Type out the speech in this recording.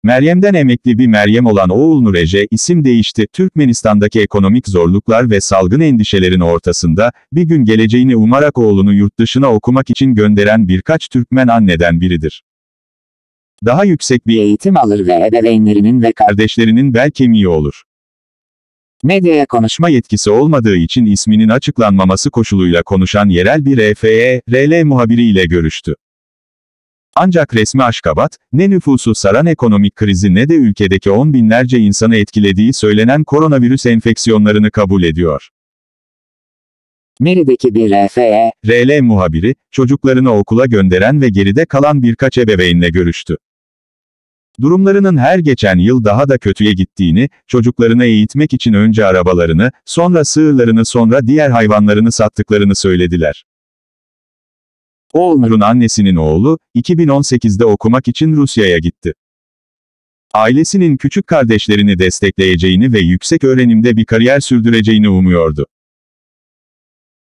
Meryem'den emekli bir Meryem olan oğul Ece isim değişti. Türkmenistan'daki ekonomik zorluklar ve salgın endişelerin ortasında, bir gün geleceğini umarak oğlunu yurt dışına okumak için gönderen birkaç Türkmen anneden biridir. Daha yüksek bir eğitim alır ve ebeveynlerinin ve kardeşlerinin bel kemiği olur. Medyaya konuşma yetkisi olmadığı için isminin açıklanmaması koşuluyla konuşan yerel bir RFE/RL muhabiri ile görüştü. Ancak resmi Aşkabat, ne nüfusu saran ekonomik krizi ne de ülkedeki on binlerce insanı etkilediği söylenen koronavirüs enfeksiyonlarını kabul ediyor. Meri'deki bir RFE/RL muhabiri, çocuklarını okula gönderen ve geride kalan birkaç ebeveynle görüştü. Durumlarının her geçen yıl daha da kötüye gittiğini, çocuklarını eğitmek için önce arabalarını, sonra sığırlarını sonra diğer hayvanlarını sattıklarını söylediler. Oğulnur'un annesinin oğlu, 2018'de okumak için Rusya'ya gitti. Ailesinin küçük kardeşlerini destekleyeceğini ve yüksek öğrenimde bir kariyer sürdüreceğini umuyordu.